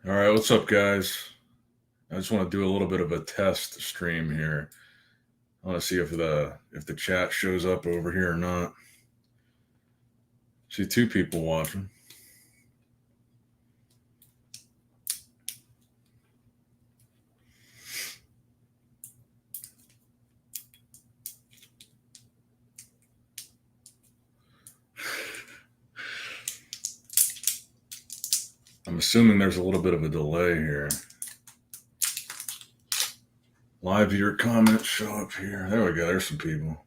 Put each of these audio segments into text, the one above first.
All right, what's up, guys? I just want to do a little bit of a test stream here. I want to see if the chat shows up over here or not. See two people watching. I'm assuming there's a little bit of a delay here. Live viewer comments show up here. There we go. There's some people.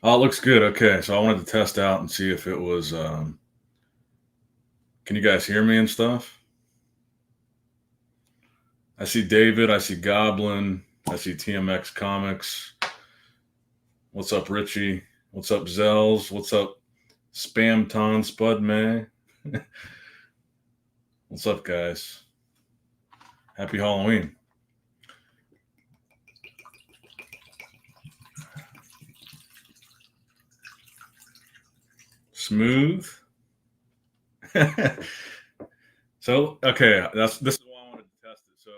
Oh, it looks good. Okay, so I wanted to test out and see if it was. Can you guys hear me and stuff? I see David. I see Goblin. I see TMX Comics. What's up, Richie? What's up, Zells? What's up, Spam Ton Spud May? What's up, guys? Happy Halloween. Smooth. So, okay, this is why I wanted to test it. So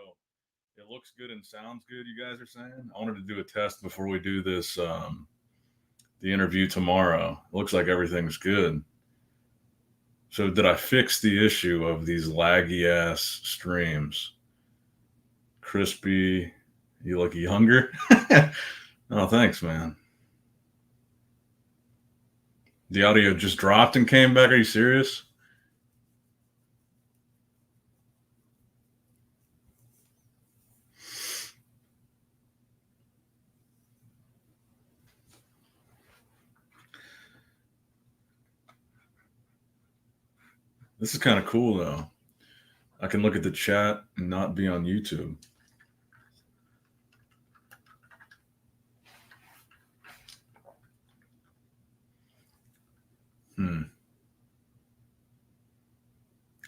it looks good and sounds good, you guys are saying? I wanted to do a test before we do this, the interview tomorrow. It looks like everything's good. So did I fix the issue of these laggy ass streams? Crispy, you look younger? Oh, thanks, man. The audio just dropped and came back. Are you serious? This is kind of cool, though. I can look at the chat and not be on YouTube.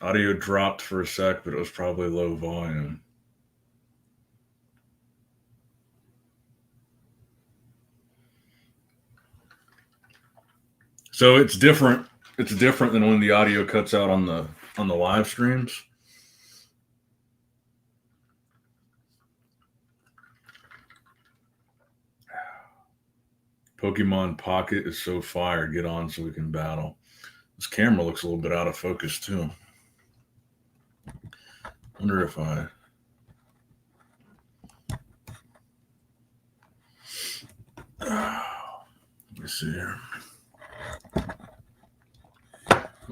Audio dropped for a sec, but it was probably low volume. So it's different. It's different than when the audio cuts out on the live streams. Pokemon Pocket is so fire. Get on so we can battle. This camera looks a little bit out of focus too. Wonder if I. Let me see here.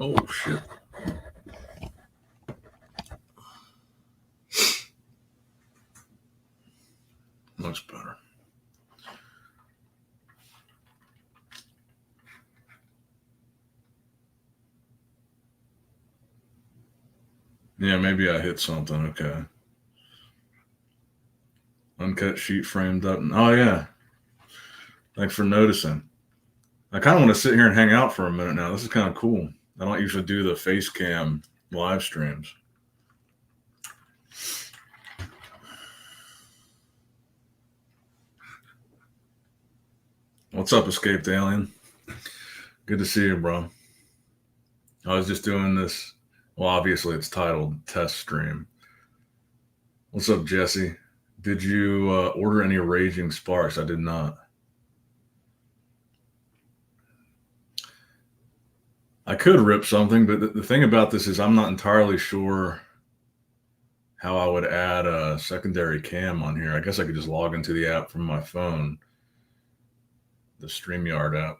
Oh shit. Looks better. Yeah, maybe I hit something. Okay. Uncut sheet framed up. Oh yeah. Thanks for noticing. I kind of want to sit here and hang out for a minute now. This is kind of cool. I don't usually do the face cam live streams. What's up, Escaped Alien? Good to see you, bro. I was just doing this. Well, obviously it's titled Test Stream. What's up, Jesse? Did you order any Raging Sparks? I did not. I could rip something, but the thing about this is I'm not entirely sure how I would add a secondary cam on here. I guess I could just log into the app from my phone, the StreamYard app.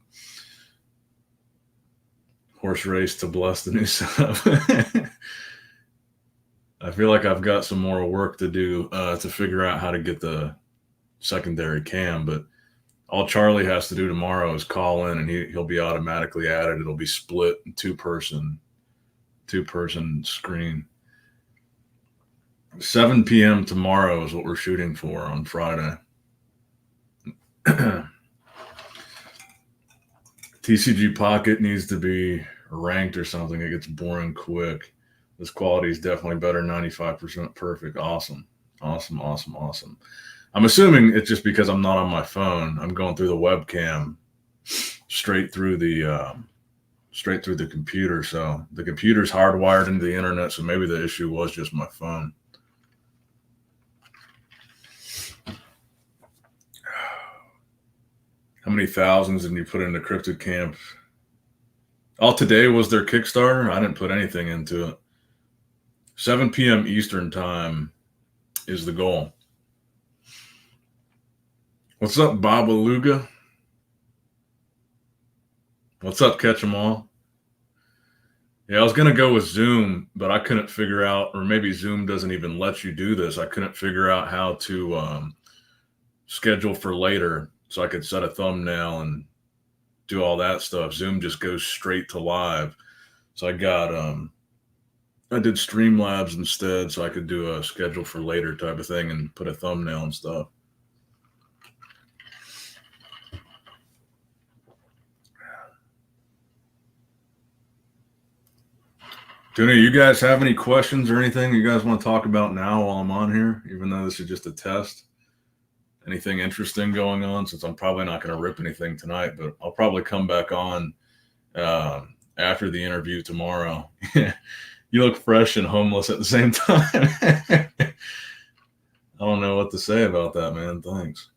Horse race to bless the new setup. I feel like I've got some more work to do to figure out how to get the secondary cam, but all Charlie has to do tomorrow is call in and he'll be automatically added. It'll be split two-person screen. 7 p.m. tomorrow is what we're shooting for on Friday. TCG Pocket needs to be ranked or something. It gets boring quick. This quality is definitely better. 95% perfect. Awesome. I'm assuming it's just because I'm not on my phone. I'm going through the webcam straight through the straight through the computer. So the computer's hardwired into the internet. So maybe the issue was just my phone. How many thousands did you put into Crypted Camp? All today was their Kickstarter. I didn't put anything into it. 7 p.m. Eastern time is the goal. What's up, Babaluga? What's up, Catch 'em All? Yeah, I was going to go with Zoom, but I couldn't figure out, or maybe Zoom doesn't even let you do this. I couldn't figure out how to schedule for later so I could set a thumbnail and do all that stuff. Zoom just goes straight to live. So I did Streamlabs instead so I could do a schedule for later type of thing and put a thumbnail and stuff. Do any of you guys have any questions or anything you guys want to talk about now while I'm on here, even though this is just a test? Anything interesting going on, since I'm probably not going to rip anything tonight, but I'll probably come back on after the interview tomorrow. You look fresh and homeless at the same time. I don't know what to say about that, man. Thanks.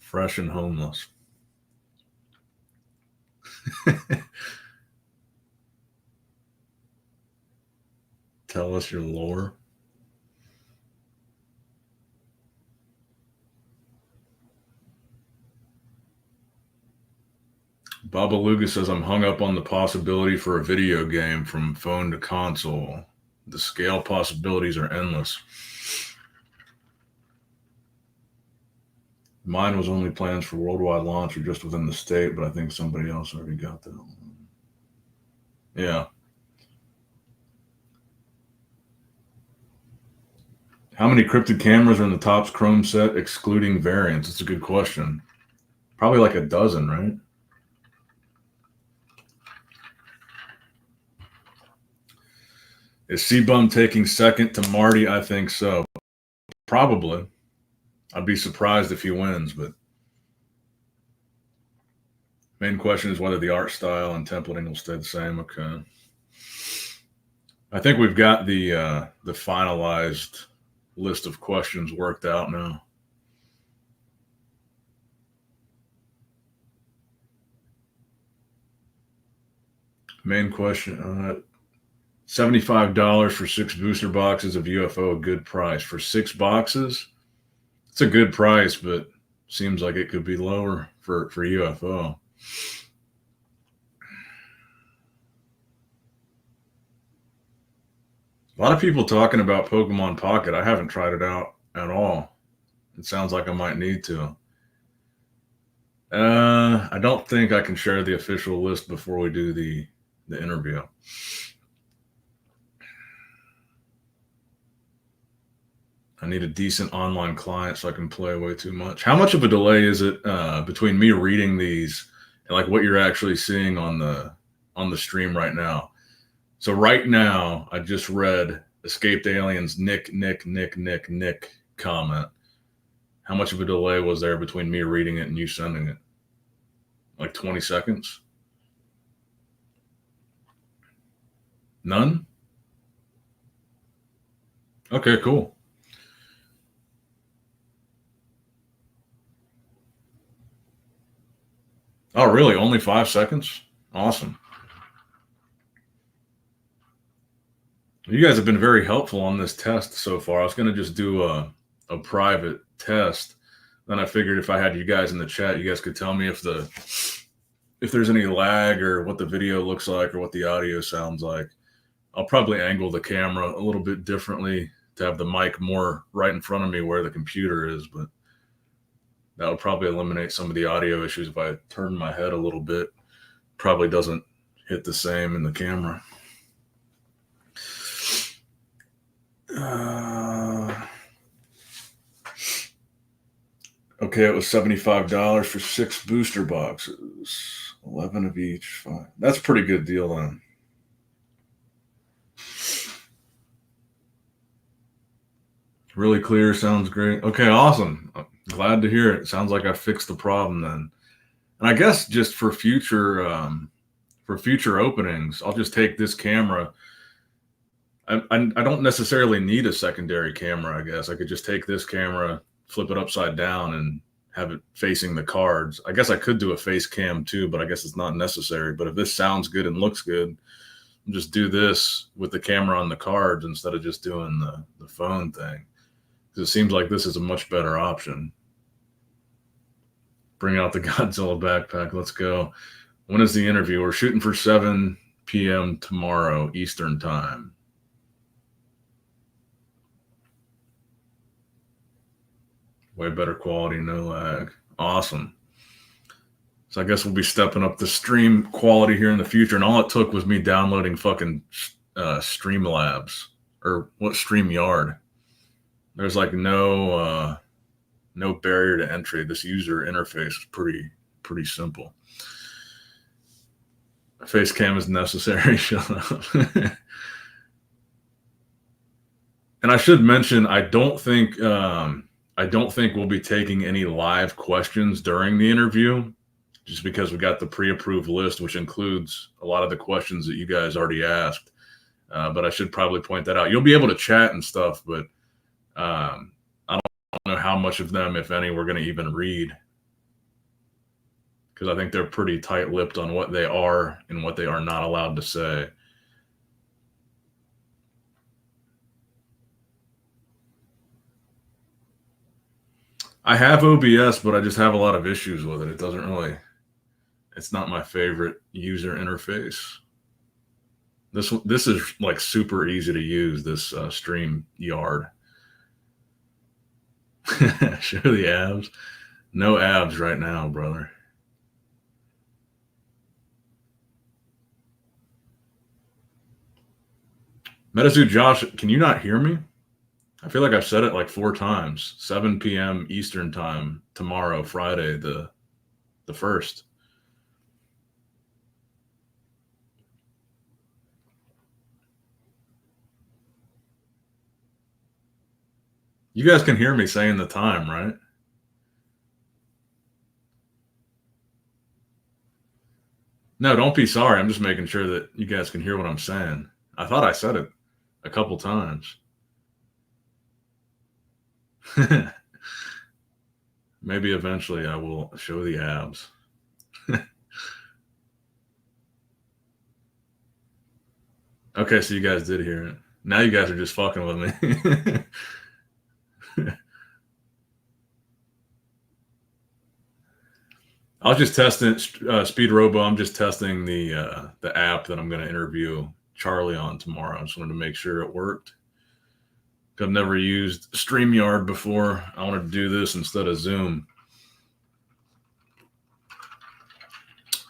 Fresh and homeless. Tell us your lore. Babaluga says, I'm hung up on the possibility for a video game from phone to console. The scale possibilities are endless. Mine was only plans for worldwide launch or just within the state, but I think somebody else already got that one. Yeah. How many cryptid cameras are in the Topps Chrome set, excluding variants? It's a good question. Probably like a dozen, right? Is C-Bum taking second to Marty? I think so. Probably. I'd be surprised if he wins, but main question is whether the art style and templating will stay the same. Okay. I think we've got the finalized list of questions worked out now. Main question, $75 for 6 booster boxes of UFO, a good price. For 6 boxes, it's a good price, but seems like it could be lower for UFO. A lot of people talking about Pokemon Pocket. I haven't tried it out at all. It sounds like I might need to. I don't think I can share the official list before we do the interview. I need a decent online client so I can play way too much. How much of a delay is it between me reading these and like what you're actually seeing on the stream right now? So right now, I just read Escaped Aliens Nick comment. How much of a delay was there between me reading it and you sending it? Like 20 seconds? None? Okay, cool. Oh, really? Only 5 seconds? Awesome. You guys have been very helpful on this test so far. I was going to just do a private test. Then I figured if I had you guys in the chat, you guys could tell me if there's any lag or what the video looks like or what the audio sounds like. I'll probably angle the camera a little bit differently to have the mic more right in front of me where the computer is, but that would probably eliminate some of the audio issues if I turn my head a little bit. Probably doesn't hit the same in the camera. Okay, it was $75 for 6 booster boxes, 11 of each. Fine. That's a pretty good deal then. Really clear, sounds great. Okay, awesome. glad to hear it. Sounds like I fixed the problem then. And I guess just for future openings, I'll just take this camera. I don't necessarily need a secondary camera. I guess I could just take this camera, flip it upside down, and have it facing the cards. I guess I could do a face cam too, but I guess it's not necessary. But if this sounds good and looks good, I'll just do this with the camera on the cards instead of just doing the phone thing. Because it seems like this is a much better option. Bring out the Godzilla backpack. Let's go. When is the interview? We're shooting for 7 p.m. tomorrow, Eastern time. Way better quality, no lag. Awesome. So I guess we'll be stepping up the stream quality here in the future. And all it took was me downloading fucking Streamlabs or what StreamYard. There's like no barrier to entry. This user interface is pretty simple. Face cam is necessary. Shut up. And I should mention, I don't think we'll be taking any live questions during the interview, just because we got the pre-approved list, which includes a lot of the questions that you guys already asked. But I should probably point that out. You'll be able to chat and stuff, but I don't know how much of them, if any, we're going to even read, because I think they're pretty tight-lipped on what they are and what they are not allowed to say. I have OBS, but I just have a lot of issues with it. It doesn't really, it's not my favorite user interface. This is like super easy to use, this StreamYard. Show the abs. No abs right now, brother. MetaZoo Josh, can you not hear me? I feel like I've said it like 4 times. 7 p.m. Eastern time tomorrow, Friday, the 1st. You guys can hear me saying the time, right? No, don't be sorry. I'm just making sure that you guys can hear what I'm saying. I thought I said it a couple times. Maybe eventually I will show the abs. Okay, so you guys did hear it. Now you guys are just fucking with me. I was just testing Speed Robo. I'm just testing the app that I'm going to interview Charlie on tomorrow. I just wanted to make sure it worked. I've never used StreamYard before. I wanted to do this instead of Zoom.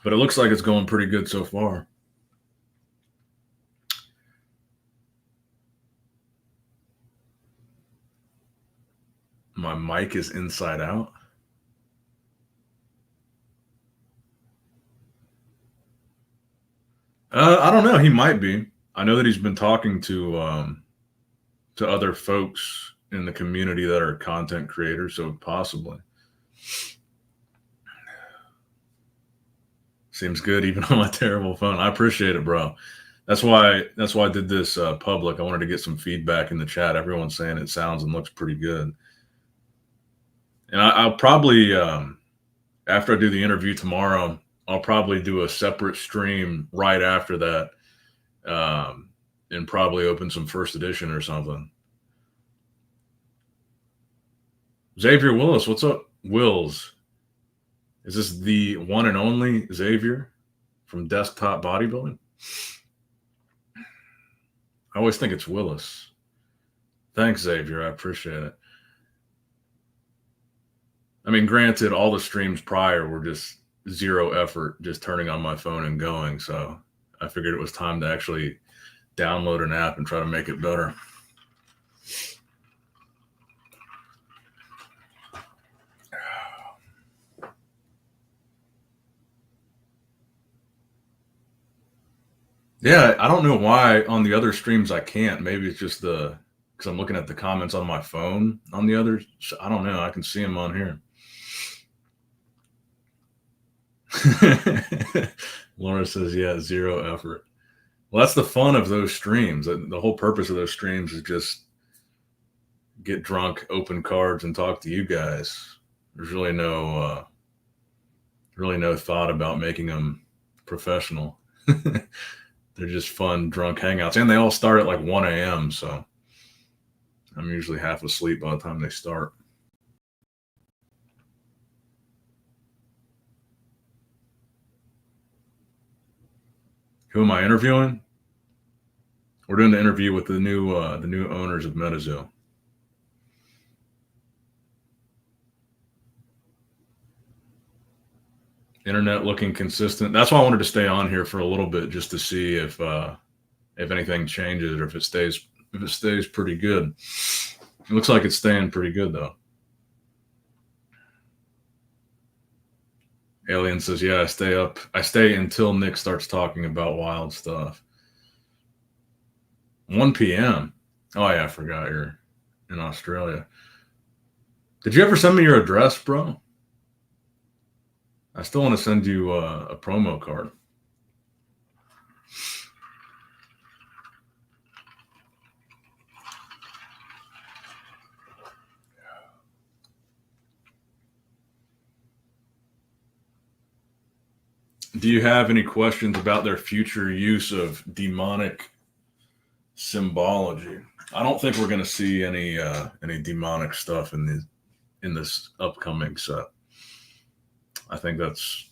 But it looks like it's going pretty good so far. My mic is inside out. I don't know. He might be. I know that he's been talking to other folks in the community that are content creators, so possibly. Seems good even on my terrible phone. I appreciate it, bro. That's why I did this public. I wanted to get some feedback in the chat. Everyone's saying it sounds and looks pretty good. And I'll probably, after I do the interview tomorrow, I'll probably do a separate stream right after that, and probably open some first edition or something. Xavier Willis, what's up, Wills? Is this the one and only Xavier from Desktop Bodybuilding? I always think it's Willis. Thanks, Xavier. I appreciate it. I mean, granted, all the streams prior were just zero effort, just turning on my phone and going. So I figured it was time to actually download an app and try to make it better. Yeah, I don't know why on the other streams I can't. Maybe it's just the because I'm looking at the comments on my phone on the other. I don't know. I can see them on here. Laura says, yeah, zero effort. Well, that's the fun of those streams. The whole purpose of those streams is just get drunk, open cards, and talk to you guys. There's really no thought about making them professional. They're just fun, drunk hangouts. And they all start at like 1 a.m. So I'm usually half asleep by the time they start. Who am I interviewing? We're doing the interview with the new owners of MetaZoo. Internet looking consistent. That's why I wanted to stay on here for a little bit, just to see if anything changes or if it stays pretty good. It looks like it's staying pretty good though. Alien says, yeah, I stay until Nick starts talking about wild stuff. 1 p.m. Oh yeah, I forgot you're in Australia. Did you ever send me your address, bro? I still want to send you a promo card. Do you have any questions about their future use of demonic symbology? I don't think we're going to see any demonic stuff in this upcoming set. I think that's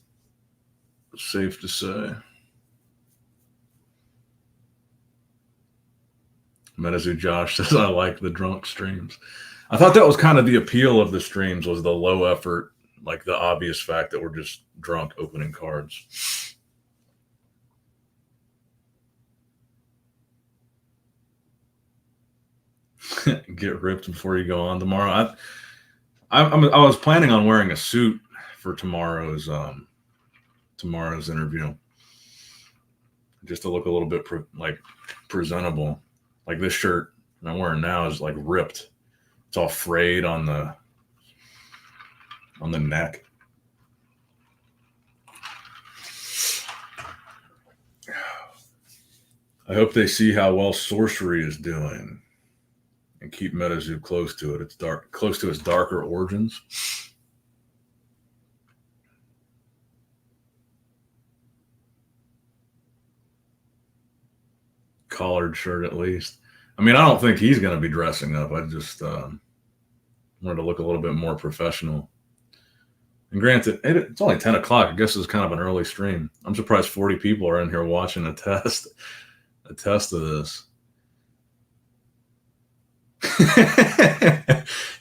safe to say. MetaZoo Josh says, I like the drunk streams. I thought that was kind of the appeal of the streams, was the low effort, like the obvious fact that we're just drunk opening cards. Get ripped before you go on tomorrow. I was planning on wearing a suit for tomorrow's interview, just to look a little bit presentable. Like this shirt that I'm wearing now is like ripped. It's all frayed on the neck. I hope they see how well sorcery is doing and keep MetaZoo close to it. It's close to its darker origins. Collared shirt, at least. I mean, I don't think he's going to be dressing up. I just wanted to look a little bit more professional. And granted, it's only 10 o'clock. I guess it's kind of an early stream. I'm surprised 40 people are in here watching a test of this.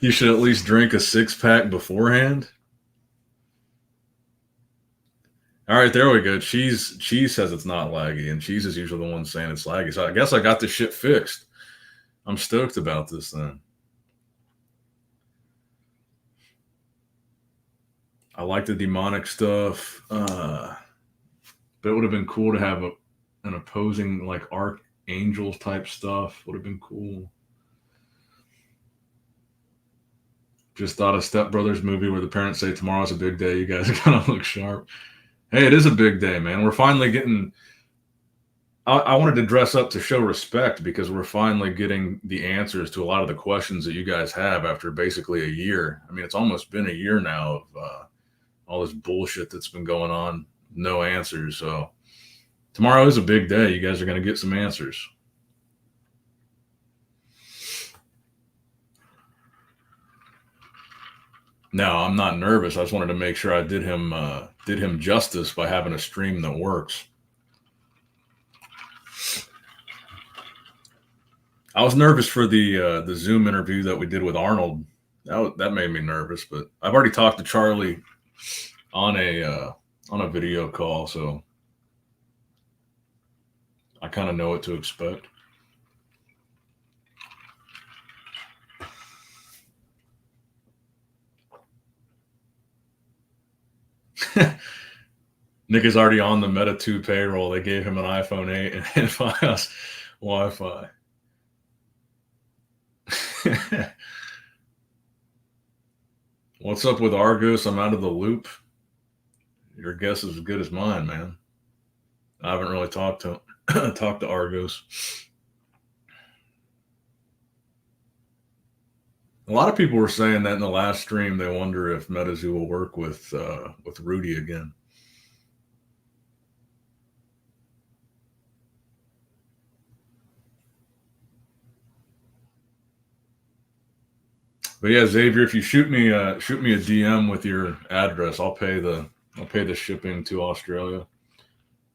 You should at least drink a 6-pack beforehand. All right, there we go. Cheese says it's not laggy, and Cheese is usually the one saying it's laggy. So I guess I got this shit fixed. I'm stoked about this then. I like the demonic stuff. But it would have been cool to have an opposing, like, archangels type stuff. Would have been cool. Just thought of Step Brothers movie where the parents say tomorrow's a big day. You guys are gonna look sharp. Hey, it is a big day, man. We're finally getting. I wanted to dress up to show respect because we're finally getting the answers to a lot of the questions that you guys have after basically a year. I mean, it's almost been a year now of all this bullshit that's been going on. No answers. So tomorrow is a big day. You guys are going to get some answers. No, I'm not nervous. I just wanted to make sure I did him justice by having a stream that works. I was nervous for the Zoom interview that we did with Arnold. That made me nervous, but I've already talked to Charlie on a video call, so I kind of know what to expect. Nick is already on the Meta 2 payroll. They gave him an iPhone 8 and Fios Wi-Fi. What's up with Argos? I'm out of the loop. Your guess is as good as mine, man. I haven't really talked to talked to Argos. A lot of people were saying that in the last stream. They wonder if MetaZoo will work with Rudy again. But yeah, Xavier, if you shoot me a DM with your address, I'll pay the shipping to Australia,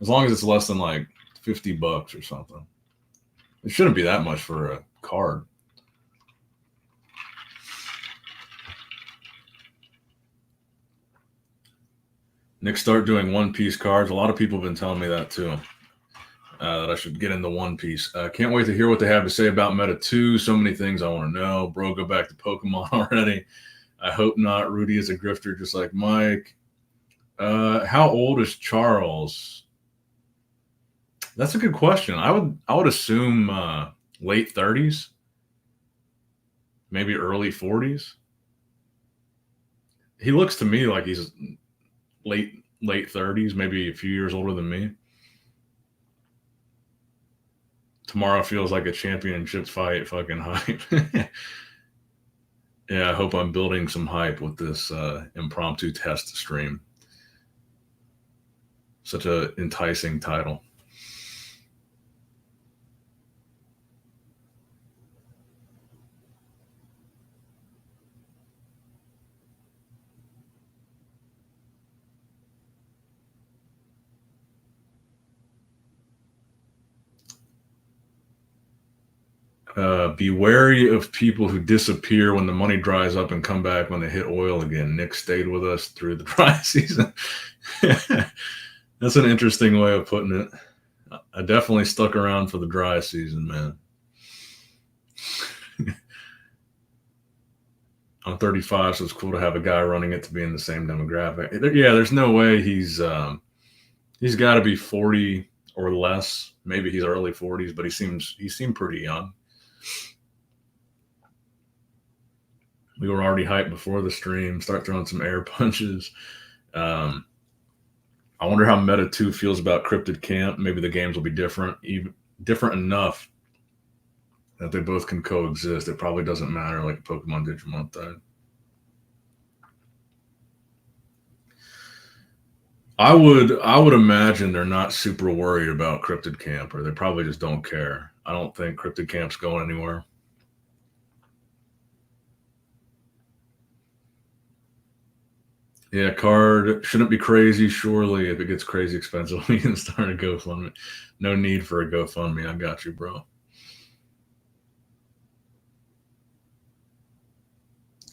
as long as it's less than like $50 or something. It shouldn't be that much for a card. Nick, start doing One Piece cards. A lot of people have been telling me that too. That I should get into One Piece. Can't wait to hear what they have to say about Meta 2. So many things I want to know. Bro, go back to Pokemon already. I hope not. Rudy is a grifter just like Mike. How old is Charles? That's a good question. I would assume late 30s, maybe early 40s. He looks to me like he's late 30s, maybe a few years older than me. Tomorrow feels like a championship fight. Fucking hype. Yeah, I hope I'm building some hype with this impromptu test stream. Such a enticing title. Be wary of people who disappear when the money dries up and come back when they hit oil again. Nick stayed with us through the dry season. That's an interesting way of putting it. I definitely stuck around for the dry season, man. I'm 35, so it's cool to have a guy running it to be in the same demographic. Yeah, there's no way he's got to be 40 or less. Maybe he's early 40s, but he seemed pretty young. We were already hyped before the stream. Start throwing some air punches. I wonder how Meta 2 feels about Crypted Camp. Maybe the games will be different enough that they both can coexist. It probably doesn't matter like Pokemon Digimon thing. I would imagine they're not super worried about Crypted Camp, or they probably just don't care. I don't think Crypted Camp's going anywhere. Yeah, card shouldn't be crazy. Surely, if it gets crazy expensive, we can start a GoFundMe. No need for a GoFundMe. I got you, bro.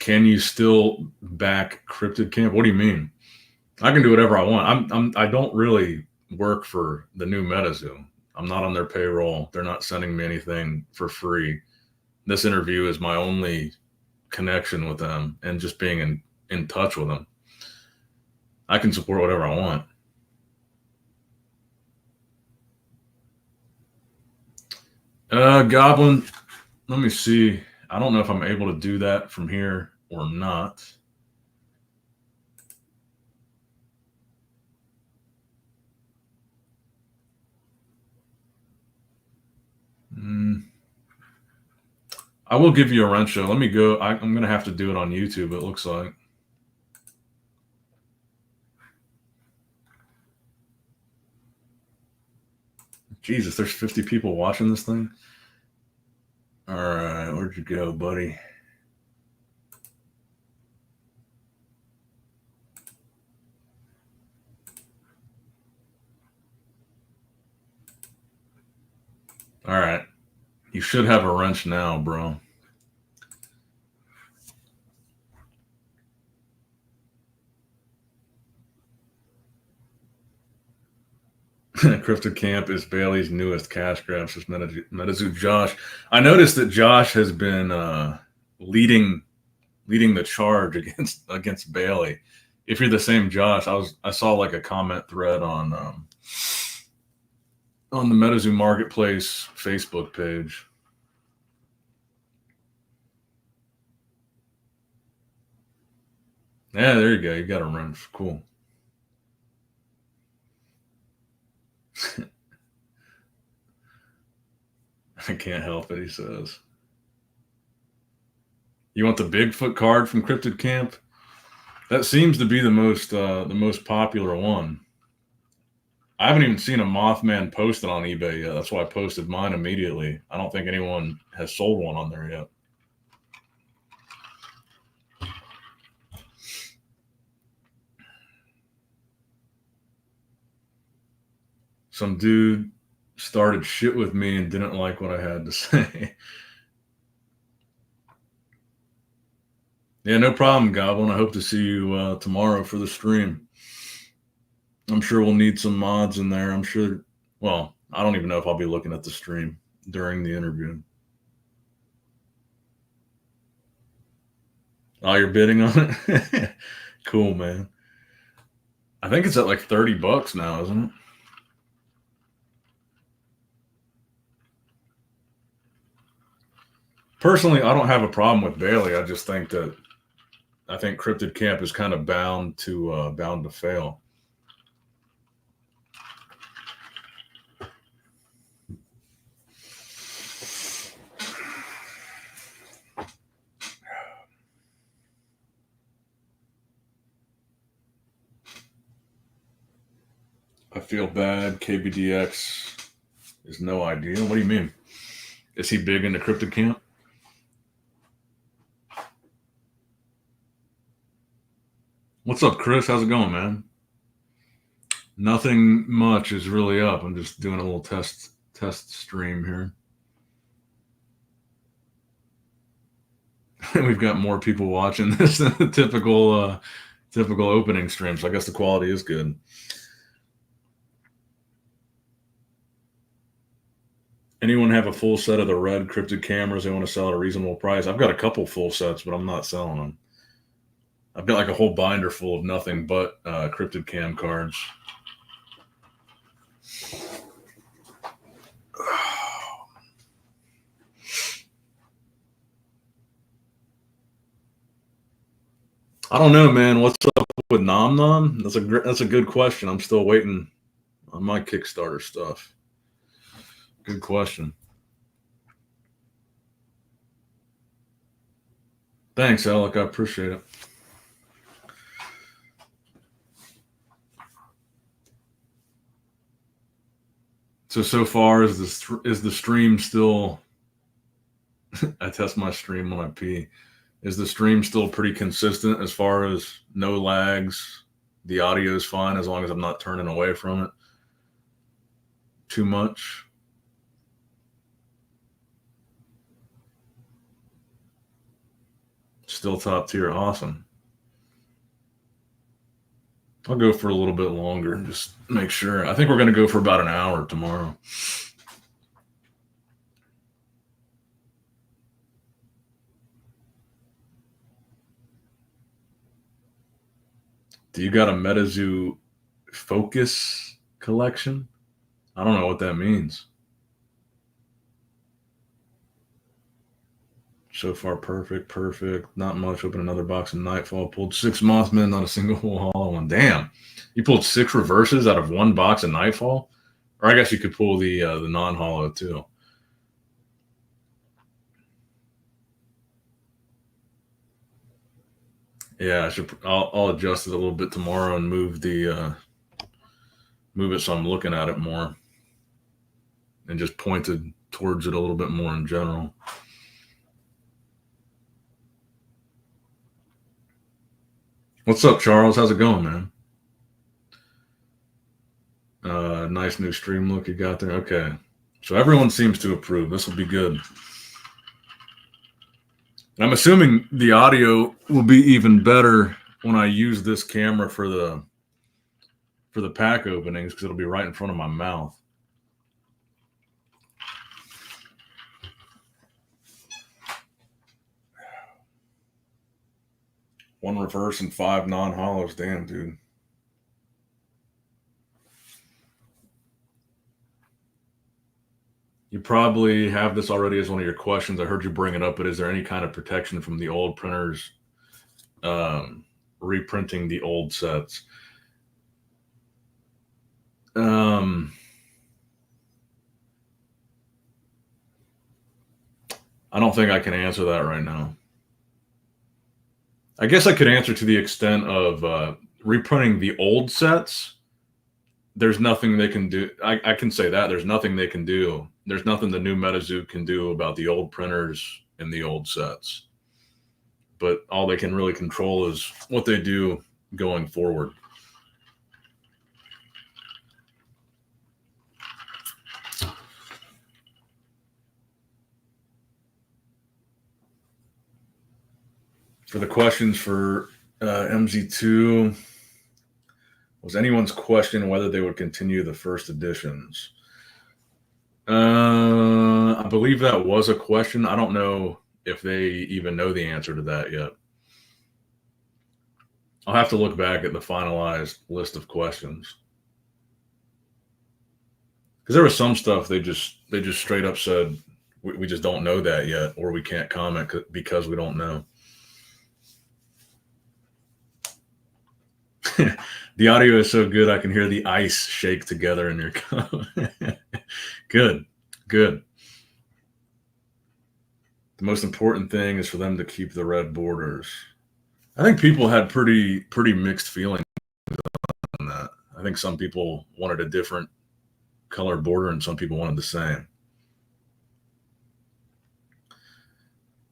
Can you still back Crypted Camp? What do you mean? I can do whatever I want. I don't really work for the new MetaZoo. I'm not on their payroll. They're not sending me anything for free. This interview is my only connection with them and just being in touch with them. I can support whatever I want. Goblin, let me see. I don't know if I'm able to do that from here or not. I will give you a wrench show. Let me go. I'm going to have to do it on YouTube, it looks like. Jesus, there's 50 people watching this thing. All right, where'd you go, buddy? All right. You should have a wrench now, bro. Crypted Camp is Bailey's newest cash grab. Just MetaZoo Josh. I noticed that Josh has been leading the charge against Bailey. If you're the same Josh, I saw like a comment thread on the MetaZoo Marketplace Facebook page. Yeah, there you go. You got a wrench. Cool. I can't help it, he says. You want the Bigfoot card from Crypted Camp? That seems to be the most popular one. I haven't even seen a Mothman posted on eBay yet. That's why I posted mine immediately. I don't think anyone has sold one on there yet. Some dude started shit with me and didn't like what I had to say. Yeah, no problem, Goblin. I hope to see you tomorrow for the stream. I'm sure we'll need some mods in there. I'm sure. Well, I don't even know if I'll be looking at the stream during the interview. Oh, you're bidding on it? Cool, man. I think it's at like $30 now, isn't it? Personally, I don't have a problem with Bailey. I just think that I think Cryptid Camp is kind of bound to fail. I feel bad. KBDX is no idea. What do you mean? Is he big into Cryptid Camp? What's up, Chris? How's it going, man? Nothing much is really up. I'm just doing a little test stream here. We've got more people watching this than the typical opening stream, so I guess the quality is good. Anyone have a full set of the red Cryptid cameras they want to sell at a reasonable price? I've got a couple full sets, but I'm not selling them. I've got like a whole binder full of nothing but Cryptid Cam cards. I don't know, man. What's up with Nom Nom? That's a good question. I'm still waiting on my Kickstarter stuff. Good question. Thanks, Alec. I appreciate it. So far is the stream still? I test my stream when I pee. Is the stream still pretty consistent as far as no lags? The audio is fine as long as I'm not turning away from it too much. Still top tier. Awesome. I'll go for a little bit longer and just make sure. I think we're going to go for about an hour tomorrow. Do you got a MetaZoo Focus collection? I don't know what that means. So far, perfect. Not much. Open another box of Nightfall. Pulled 6 Mothmen, not a single hollow one. Damn. You pulled 6 reverses out of 1 box of Nightfall? Or I guess you could pull the non-hollow too. Yeah, I'll adjust it a little bit tomorrow and move it so I'm looking at it more and just pointed towards it a little bit more in general. What's up, Charles? How's it going, man? Nice new stream look you got there. Okay. So everyone seems to approve. This will be good. I'm assuming the audio will be even better when I use this camera for the pack openings because it'll be right in front of my mouth. One reverse and 5 non-hollows. Damn, dude. You probably have this already as one of your questions. I heard you bring it up, but is there any kind of protection from the old printers reprinting the old sets. I don't think I can answer that right now. I guess I could answer to the extent of reprinting the old sets. There's nothing they can do. I can say that there's nothing they can do. There's nothing the new MetaZoo can do about the old printers and the old sets. But all they can really control is what they do going forward. For the questions for MZ2, was anyone's question whether they would continue the first editions? I believe that was a question. I don't know if they even know the answer to that yet. I'll have to look back at the finalized list of questions. Because there was some stuff they just straight up said we just don't know that yet, or we can't comment because we don't know. The audio is so good I can hear the ice shake together in your cup. Good. The most important thing is for them to keep the red borders. I think people had pretty mixed feelings on that. I think some people wanted a different color border and some people wanted the same.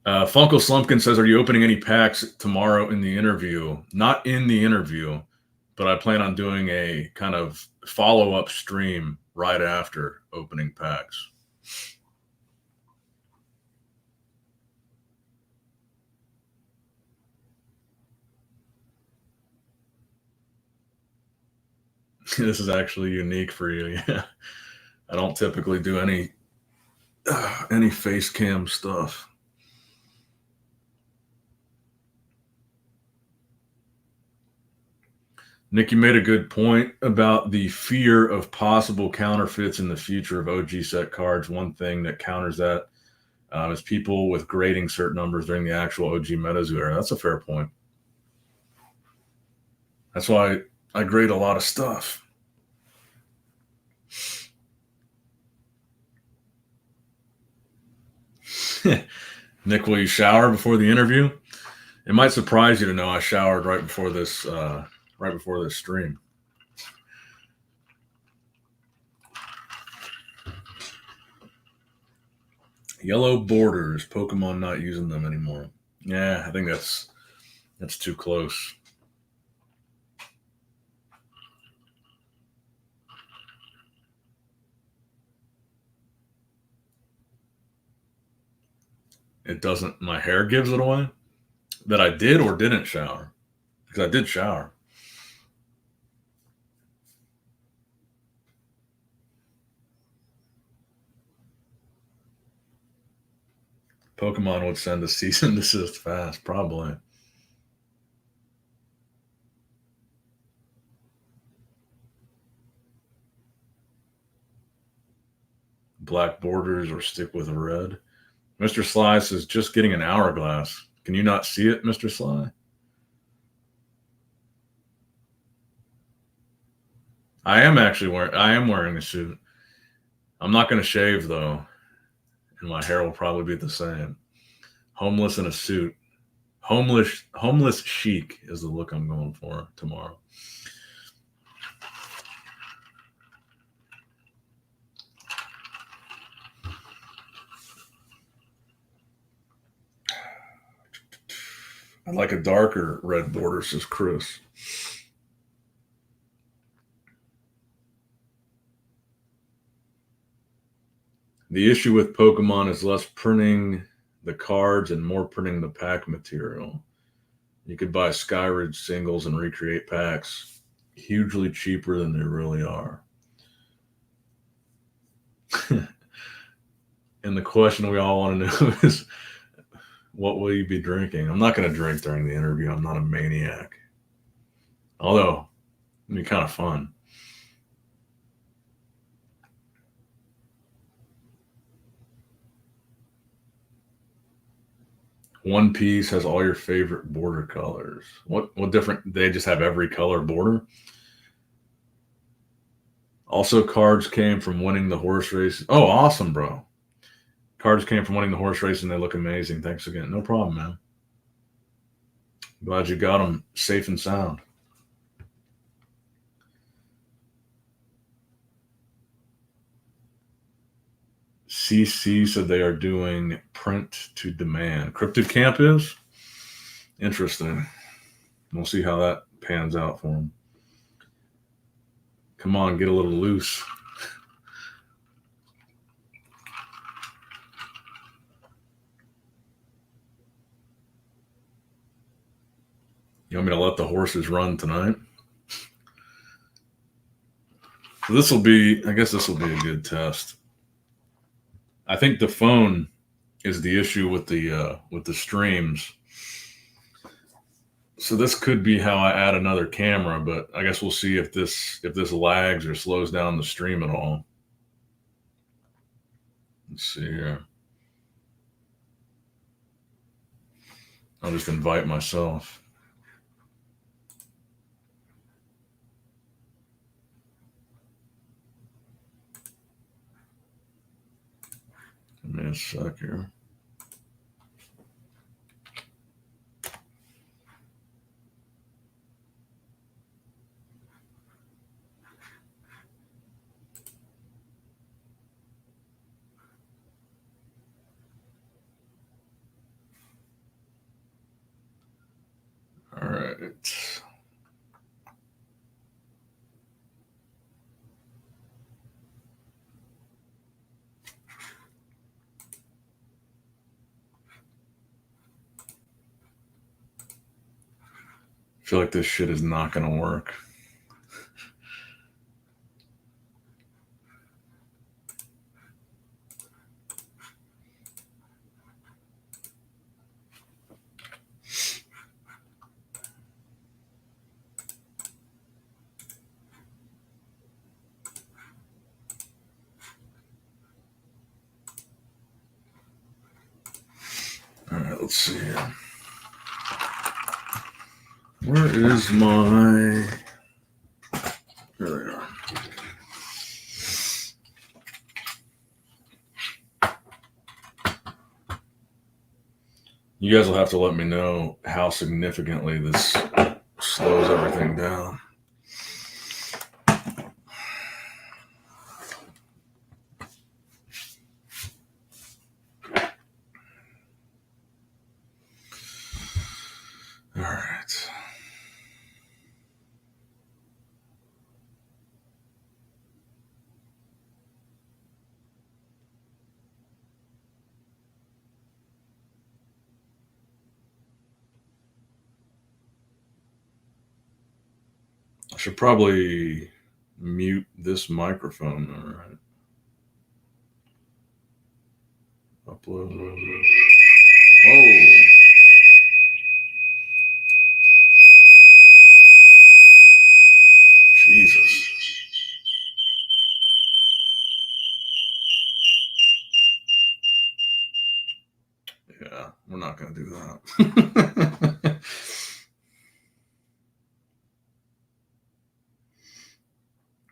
Funko Slumpkin says, are you opening any packs tomorrow in the interview? Not in the interview, but I plan on doing a kind of follow-up stream right after opening packs. This is actually unique for you. Yeah. I don't typically do any face cam stuff. Nick, you made a good point about the fear of possible counterfeits in the future of OG set cards. One thing that counters that is people with grading certain numbers during the actual OG MetaZoo era. That's a fair point. That's why I grade a lot of stuff. Nick, will you shower before the interview? It might surprise you to know I showered right before this stream. Yellow borders, Pokemon not using them anymore. Yeah, I think that's too close. It doesn't, my hair gives it away that I did or didn't shower, because I did shower. Pokemon would send a cease and desist fast, probably. Black borders or stick with red. Mr. Sly says, just getting an hourglass. Can you not see it, Mr. Sly? I am wearing a suit. I'm not going to shave though, and my hair will probably be the same. Homeless in a suit. Homeless chic is the look I'm going for tomorrow. I'd like a darker red border, says Chris. The issue with Pokemon is less printing the cards and more printing the pack material. You could buy Skyridge singles and recreate packs hugely cheaper than they really are. And the question we all want to know is, what will you be drinking? I'm not going to drink during the interview. I'm not a maniac. Although, it'd be kind of fun. One Piece has all your favorite border colors. What different? They just have every color border. Also, cards came from winning the horse race. Oh, awesome, bro. Cards came from winning the horse race and they look amazing. Thanks again. No problem, man. Glad you got them safe and sound. CC said they are doing print to demand. Crypted Camp is? Interesting. We'll see how that pans out for them. Come on, get a little loose. You want me to let the horses run tonight? So I guess this will be a good test. I think the phone is the issue with the streams. So this could be how I add another camera, but I guess we'll see if this lags or slows down the stream at all. Let's see here. I'll just invite myself. Give me a sec here. All right. I feel like this shit is not going to work. All right, let's see here. Where is my... There they are. You guys will have to let me know how significantly this slows everything down. All right. I should probably mute this microphone. All right. Upload. Whoa. Jesus. Yeah, we're not going to do that.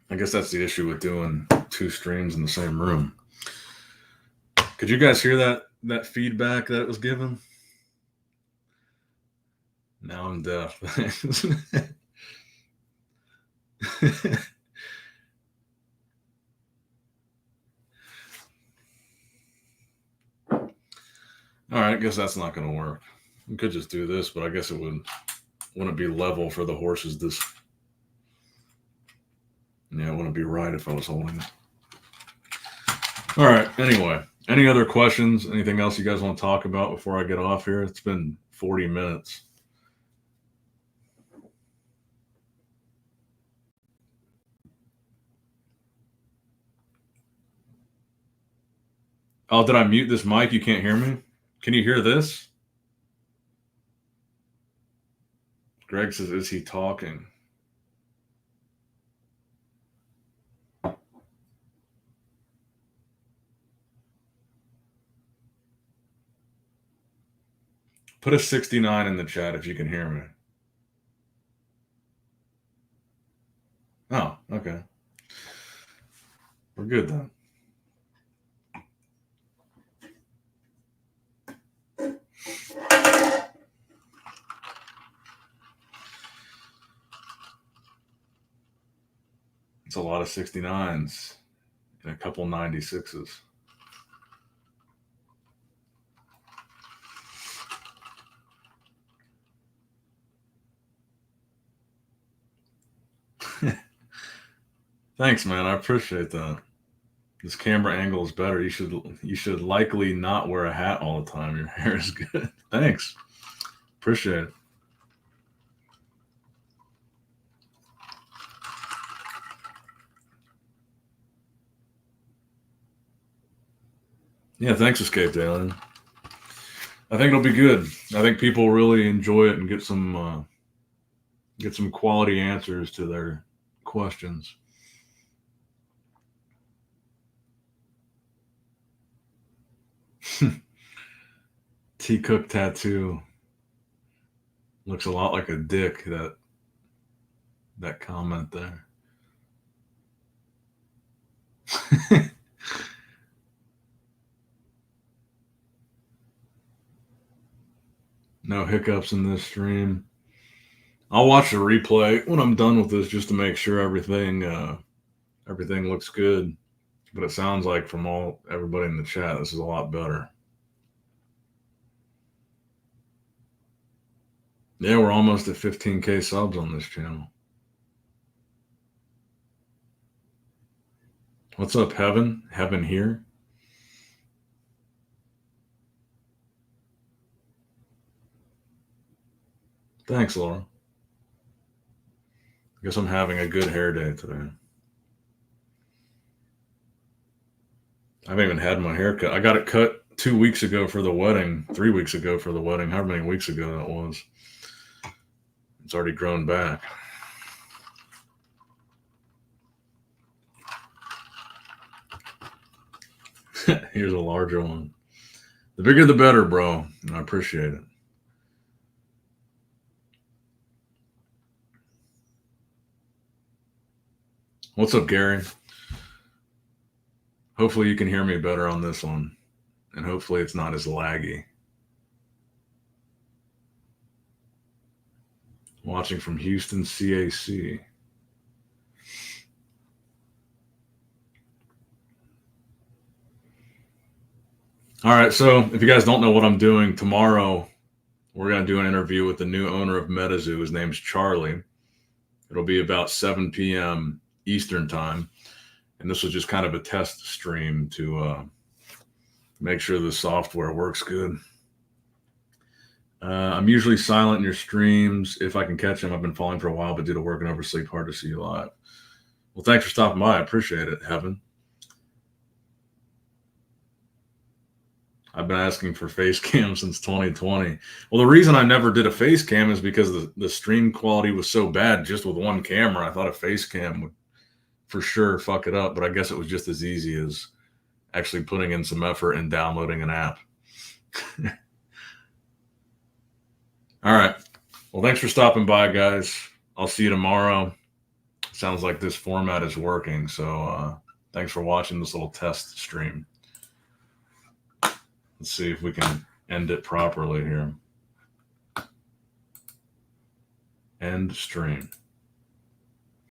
I guess that's the issue with doing two streams in the same room. Could you guys hear that feedback that it was given? Now I'm deaf. All right, I guess that's not going to work. We could just do this, but I guess it wouldn't be level for the horses. Yeah, it wouldn't be right if I was holding it. All right. Anyway, any other questions? Anything else you guys want to talk about before I get off here? It's been 40 minutes. Oh, did I mute this mic? You can't hear me? Can you hear this? Greg says, is he talking? Put a 69 in the chat if you can hear me. Oh, okay. We're good then. It's a lot of 69s and a couple 96s. Thanks, man. I appreciate that. This camera angle is better. You should likely not wear a hat all the time. Your hair is good. Thanks. Appreciate it. Yeah, thanks, Escaped Alien. I think it'll be good. I think people really enjoy it and get some quality answers to their questions. T Cook tattoo looks a lot like a dick. That comment there. No hiccups in this stream. I'll watch the replay when I'm done with this just to make sure everything looks good. But it sounds like from everybody in the chat, this is a lot better. Yeah, we're almost at 15K subs on this channel. What's up, Heaven? Heaven here? Thanks, Laura. I guess I'm having a good hair day today. I haven't even had my hair cut. I got it cut 2 weeks ago for the wedding, 3 weeks ago for the wedding, however many weeks ago that was. It's already grown back. Here's a larger one. The bigger the better, bro. I appreciate it. What's up, Gary? Hopefully you can hear me better on this one. And hopefully it's not as laggy. Watching from Houston, CAC. All right, so if you guys don't know what I'm doing, tomorrow we're going to do an interview with the new owner of MetaZoo. His name's Charlie. It'll be about 7 p.m. Eastern time. And this was just kind of a test stream to make sure the software works good. I'm usually silent in your streams if I can catch them. I've been following for a while, but due to work and oversleep, hard to see you live. Well, thanks for stopping by. I appreciate it, Heaven. I've been asking for face cam since 2020. Well, the reason I never did a face cam is because the stream quality was so bad just with one camera. I thought a face cam would for sure fuck it up, but I guess it was just as easy as actually putting in some effort and downloading an app. All right. Well, thanks for stopping by, guys. I'll see you tomorrow. Sounds like this format is working. So thanks for watching this little test stream. Let's see if we can end it properly here. End stream.